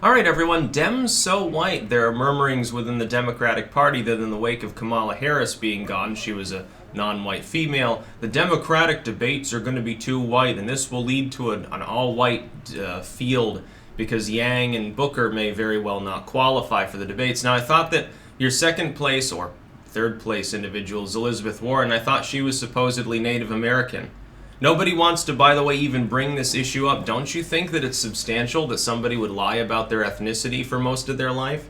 All right, everyone. Dems so white. There are murmurings within the Democratic Party that in the wake of Kamala Harris being gone, she was a non-white female, the Democratic debates are going to be too white, and this will lead to an all-white field because Yang and Booker may very well not qualify for the debates. Now, I thought that your second place or third place individual is Elizabeth Warren. I thought she was supposedly Native American. Nobody wants to, by the way, even bring this issue up. Don't you think that it's substantial that somebody would lie about their ethnicity for most of their life?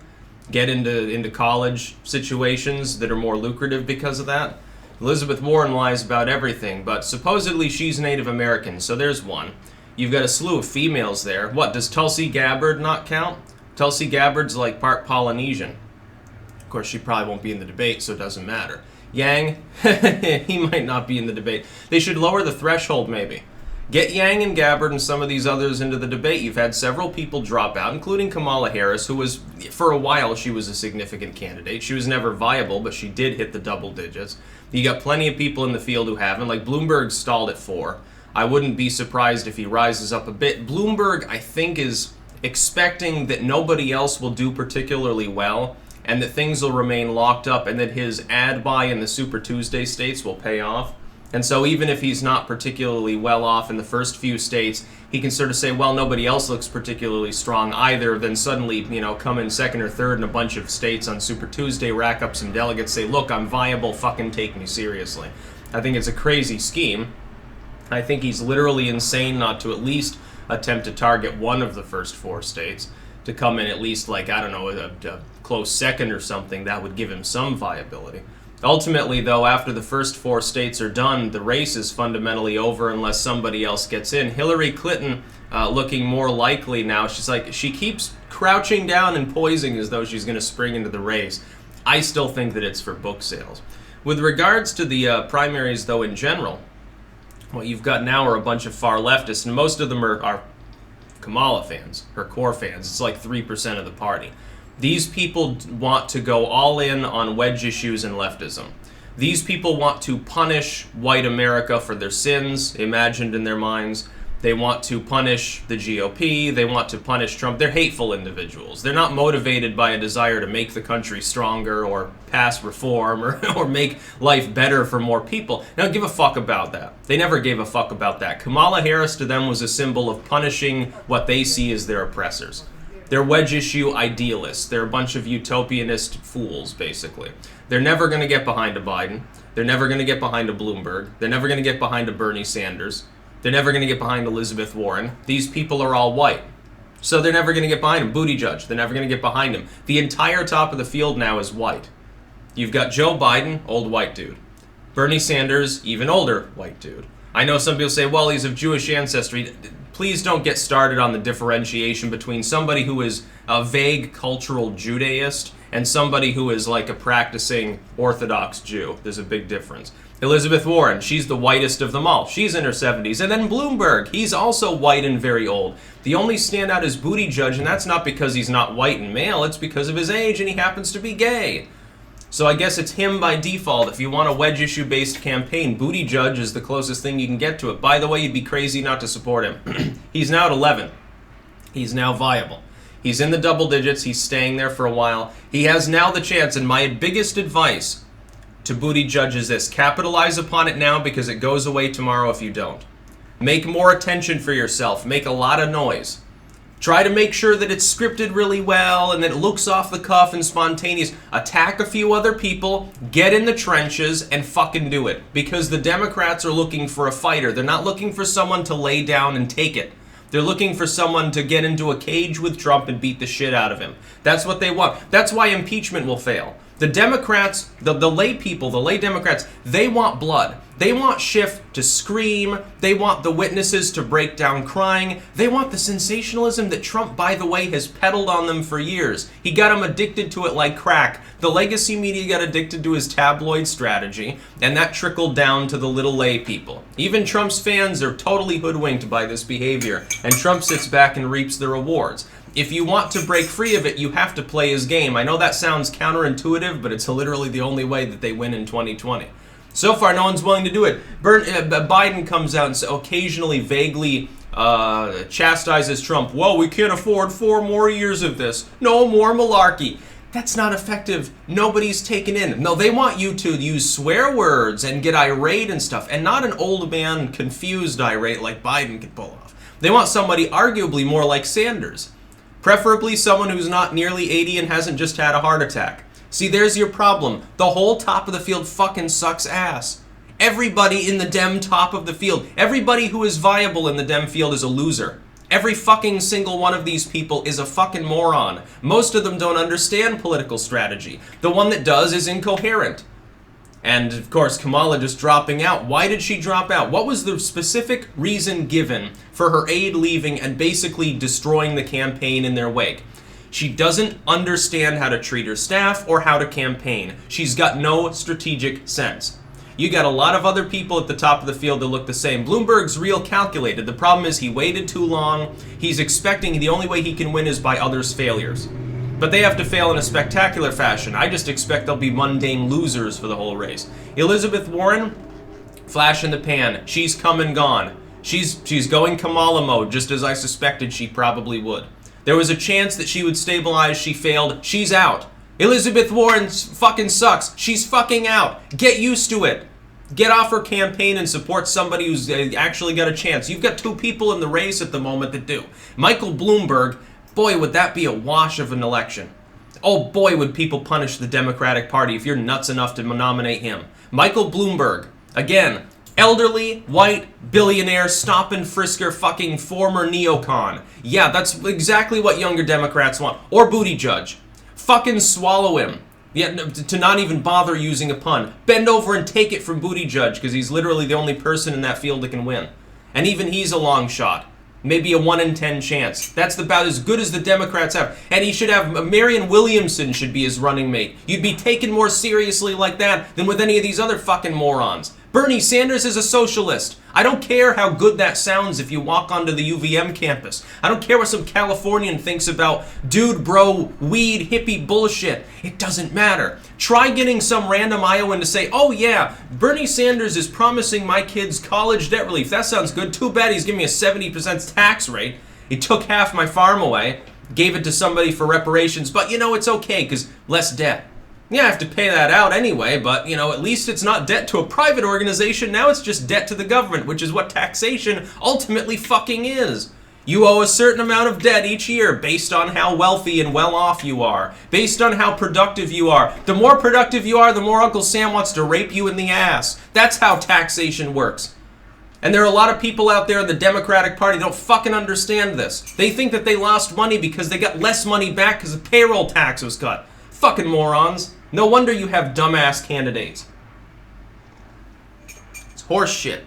Get into college situations that are more lucrative because of that? Elizabeth Warren lies about everything, but supposedly she's Native American, so there's one. You've got a slew of females there. What, does Tulsi Gabbard not count? Tulsi Gabbard's like part Polynesian. Of course, she probably won't be in the debate, so it doesn't matter. Yang, he might not be in the debate. They should lower the threshold, maybe. Get Yang and Gabbard and some of these others into the debate. You've had several people drop out, including Kamala Harris, who was, for a while, she was a significant candidate. She was never viable, but she did hit the double digits. You got plenty of people in the field who haven't. Like, Bloomberg stalled at 4. I wouldn't be surprised if he rises up a bit. Bloomberg, I think, is expecting that nobody else will do particularly well, and that things will remain locked up, and that his ad buy in the Super Tuesday states will pay off. And so even if he's not particularly well off in the first few states, he can sort of say, well, nobody else looks particularly strong either, then suddenly, come in second or third in a bunch of states on Super Tuesday, rack up some delegates, say, look, I'm viable, fucking take me seriously. I think it's a crazy scheme. I think he's literally insane not to at least attempt to target one of the first 4 states, to come in at least a close second or something. That would give him some viability. Ultimately, though, after the first 4 states are done, the race is fundamentally over unless somebody else gets in. Hillary Clinton looking more likely now. She keeps crouching down and poising as though she's going to spring into the race. I still think that it's for book sales. With regards to the primaries, though, in general, what you've got now are a bunch of far leftists, and most of them are Kamala fans, her core fans. It's like 3% of the party. These people want to go all in on wedge issues and leftism. These people want to punish white America for their sins imagined in their minds. They want to punish the GOP. They want to punish Trump. They're hateful individuals. They're not motivated by a desire to make the country stronger or pass reform or make life better for more people. They don't give a fuck about that. They never gave a fuck about that. Kamala Harris to them was a symbol of punishing what they see as their oppressors. They're wedge issue idealists. They're a bunch of utopianist fools, basically. They're never going to get behind a Biden. They're never going to get behind a Bloomberg. They're never going to get behind a Bernie Sanders. They're never going to get behind Elizabeth Warren. These people are all white. So they're never going to get behind him. Buttigieg, they're never going to get behind him. The entire top of the field now is white. You've got Joe Biden, old white dude. Bernie Sanders, even older white dude. I know some people say, well, he's of Jewish ancestry. Please don't get started on the differentiation between somebody who is a vague cultural Judaist and somebody who is like a practicing Orthodox Jew. There's a big difference. Elizabeth Warren, she's the whitest of them all. She's in her 70s. And then Bloomberg, he's also white and very old. The only standout is Buttigieg, and that's not because he's not white and male. It's because of his age, and he happens to be gay. So I guess it's him by default. If you want a wedge issue-based campaign, Buttigieg is the closest thing you can get to it. By the way, you'd be crazy not to support him. He's now at 11. He's now viable. He's in the double digits. He's staying there for a while. He has now the chance, and my biggest advice to Buttigieg is this: capitalize upon it now because it goes away tomorrow if you don't. Make more attention for yourself. Make a lot of noise. Try to make sure that it's scripted really well and that it looks off the cuff and spontaneous. Attack a few other people, get in the trenches, and fucking do it. Because the Democrats are looking for a fighter. They're not looking for someone to lay down and take it. They're looking for someone to get into a cage with Trump and beat the shit out of him. That's what they want. That's why impeachment will fail. The Democrats, the lay people, the lay Democrats, they want blood. They want Schiff to scream. They want the witnesses to break down crying. They want the sensationalism that Trump, by the way, has peddled on them for years. He got them addicted to it like crack. The legacy media got addicted to his tabloid strategy, and that trickled down to the little lay people. Even Trump's fans are totally hoodwinked by this behavior, and Trump sits back and reaps the rewards. If you want to break free of it, you have to play his game. I know that sounds counterintuitive, but it's literally the only way that they win in 2020. So far, no one's willing to do it. Biden comes out and occasionally vaguely chastises Trump. Well, we can't afford 4 more years of this. No more malarkey. That's not effective. Nobody's taken in. No, they want you to use swear words and get irate and stuff, and not an old man confused irate like Biden could pull off. They want somebody arguably more like Sanders. Preferably someone who's not nearly 80 and hasn't just had a heart attack. See, there's your problem. The whole top of the field fucking sucks ass. Everybody in the Dem top of the field, everybody who is viable in the Dem field is a loser. Every fucking single one of these people is a fucking moron. Most of them don't understand political strategy. The one that does is incoherent. And, of course, Kamala just dropping out. Why did she drop out? What was the specific reason given for her aide leaving and basically destroying the campaign in their wake? She doesn't understand how to treat her staff or how to campaign. She's got no strategic sense. You got a lot of other people at the top of the field that look the same. Bloomberg's real calculated. The problem is he waited too long. He's expecting the only way he can win is by others' failures. But they have to fail in a spectacular fashion. I just expect they'll be mundane losers for the whole race. Elizabeth Warren, flash in the pan. She's come and gone. She's going Kamala mode, just as I suspected she probably would. There was a chance that she would stabilize. She failed. She's out. Elizabeth Warren fucking sucks. She's fucking out. Get used to it. Get off her campaign and support somebody who's actually got a chance. You've got 2 people in the race at the moment that do. Michael Bloomberg, boy, would that be a wash of an election. Oh boy, would people punish the Democratic Party if you're nuts enough to nominate him. Michael Bloomberg, again, elderly, white, billionaire, stop and frisker, fucking former neocon. Yeah, that's exactly what younger Democrats want. Or Buttigieg. Fucking swallow him. Yeah, to not even bother using a pun. Bend over and take it from Buttigieg, because he's literally the only person in that field that can win. And even he's a long shot. Maybe a 1 in 10 chance. That's about as good as the Democrats have. And he should have, Marianne Williamson should be his running mate. You'd be taken more seriously like that than with any of these other fucking morons. Bernie Sanders is a socialist. I don't care how good that sounds if you walk onto the UVM campus. I don't care what some Californian thinks about dude, bro, weed, hippie bullshit. It doesn't matter. Try getting some random Iowan to say, oh yeah, Bernie Sanders is promising my kids college debt relief. That sounds good. Too bad he's giving me a 70% tax rate. He took half my farm away, gave it to somebody for reparations, but you know, it's okay because less debt. Yeah, I have to pay that out anyway, but, you know, at least it's not debt to a private organization. Now it's just debt to the government, which is what taxation ultimately fucking is. You owe a certain amount of debt each year based on how wealthy and well off you are, based on how productive you are. The more productive you are, the more Uncle Sam wants to rape you in the ass. That's how taxation works. And there are a lot of people out there in the Democratic Party that don't fucking understand this. They think that they lost money because they got less money back because the payroll tax was cut. Fucking morons. No wonder you have dumbass candidates. It's horse shit.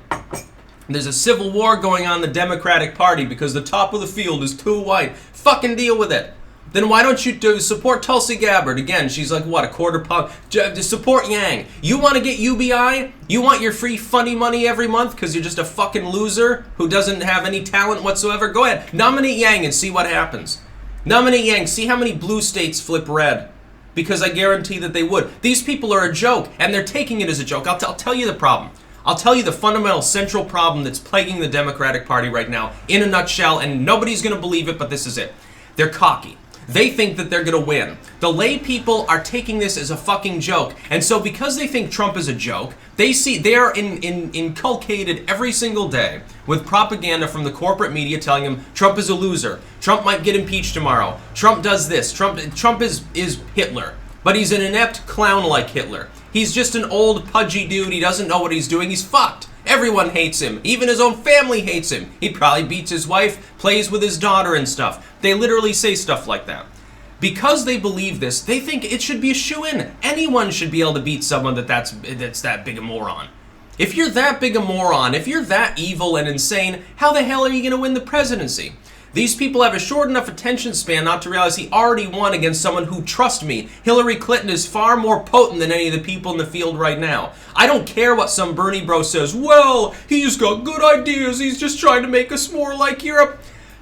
There's a civil war going on in the Democratic Party because the top of the field is too white. Fucking deal with it. Then why don't you support Tulsi Gabbard? Again, she's like, what, a quarter pound? Support Yang. You want to get UBI? You want your free funny money every month because you're just a fucking loser who doesn't have any talent whatsoever? Go ahead. Nominate Yang and see what happens. Nominate Yang. See how many blue states flip red. Because I guarantee that they would. These people are a joke, and they're taking it as a joke. I'll tell you the problem. I'll tell you the fundamental central problem that's plaguing the Democratic Party right now in a nutshell, and nobody's going to believe it, but this is it. They're cocky. They think that they're going to win. The lay people are taking this as a fucking joke. And so because they think Trump is a joke, they are inculcated every single day with propaganda from the corporate media telling them Trump is a loser. Trump might get impeached tomorrow. Trump does this. Trump is Hitler. But he's an inept clown like Hitler. He's just an old pudgy dude. He doesn't know what he's doing. He's fucked. Everyone hates him. Even his own family hates him. He probably beats his wife, plays with his daughter and stuff. They literally say stuff like that. Because they believe this, they think it should be a shoo-in. Anyone should be able to beat someone that's that big a moron. If you're that big a moron, if you're that evil and insane, how the hell are you going to win the presidency? These people have a short enough attention span not to realize he already won against someone who, trust me, Hillary Clinton is far more potent than any of the people in the field right now. I don't care what some Bernie bro says. Well, he's got good ideas. He's just trying to make us more like Europe.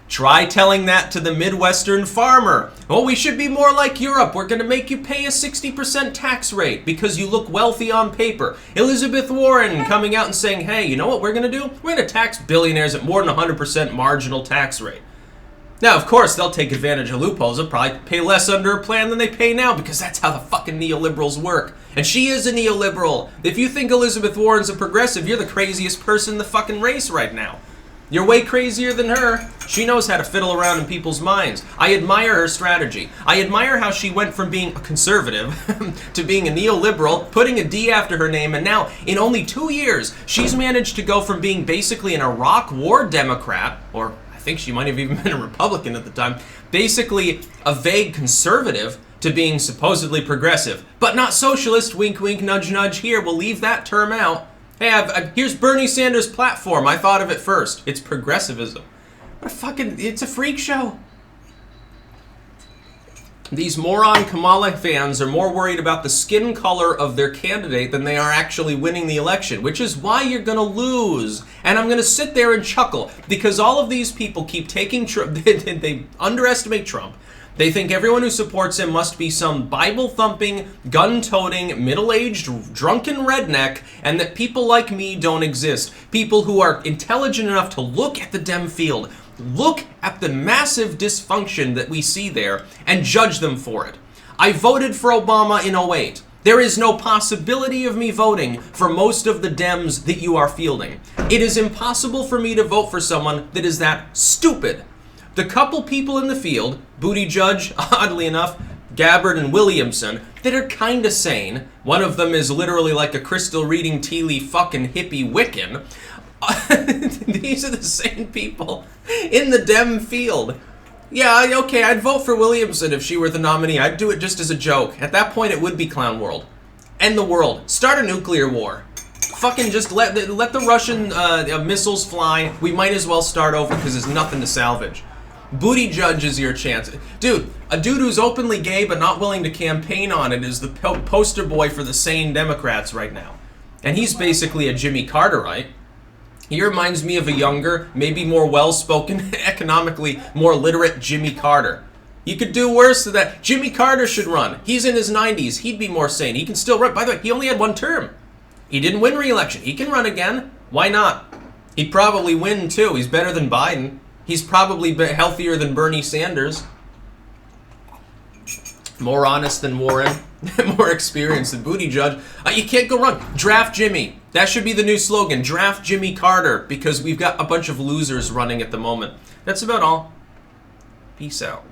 Try telling that to the Midwestern farmer. Oh, we should be more like Europe. We're going to make you pay a 60% tax rate because you look wealthy on paper. Elizabeth Warren coming out and saying, hey, you know what we're going to do? We're going to tax billionaires at more than 100% marginal tax rate. Now, of course, they'll take advantage of loopholes. They'll probably pay less under a plan than they pay now because that's how the fucking neoliberals work. And she is a neoliberal. If you think Elizabeth Warren's a progressive, you're the craziest person in the fucking race right now. You're way crazier than her. She knows how to fiddle around in people's minds. I admire her strategy. I admire how she went from being a conservative to being a neoliberal, putting a D after her name, and now, in only 2 years, she's managed to go from being basically an Iraq War Democrat, or I think she might have even been a Republican at the time, basically a vague conservative, to being supposedly progressive. But not socialist, wink wink, nudge nudge here, we'll leave that term out. Hey, here's Bernie Sanders' platform. I thought of it first. It's progressivism. It's a freak show. These moron Kamala fans are more worried about the skin color of their candidate than they are actually winning the election, which is why you're going to lose. And I'm going to sit there and chuckle because all of these people keep taking Trump. They underestimate Trump. They think everyone who supports him must be some Bible-thumping, gun-toting, middle-aged, drunken redneck, and that people like me don't exist. People who are intelligent enough to look at the Dem field, look at the massive dysfunction that we see there, and judge them for it. I voted for Obama in 2008. There is no possibility of me voting for most of the Dems that you are fielding. It is impossible for me to vote for someone that is that stupid. The couple people in the field, Buttigieg, oddly enough, Gabbard and Williamson, that are kinda sane, one of them is literally like a crystal reading tea leaf fucking hippie Wiccan, these are the same people in the Dem field. Yeah, okay, I'd vote for Williamson if she were the nominee. I'd do it just as a joke. At that point, it would be clown world. End the world. Start a nuclear war. Fucking just let the Russian missiles fly. We might as well start over because there's nothing to salvage. Buttigieg is your chance. Dude, a dude who's openly gay but not willing to campaign on it is the poster boy for the sane Democrats right now. And he's basically a Jimmy Carterite. He reminds me of a younger, maybe more well-spoken, economically more literate Jimmy Carter. You could do worse than that. Jimmy Carter should run. He's in his 90s. He'd be more sane. He can still run. By the way, he only had one term. He didn't win re-election. He can run again. Why not? He'd probably win, too. He's better than Biden. He's probably healthier than Bernie Sanders. More honest than Warren. More experienced than Buttigieg. You can't go wrong. Draft Jimmy. That should be the new slogan. Draft Jimmy Carter. Because we've got a bunch of losers running at the moment. That's about all. Peace out.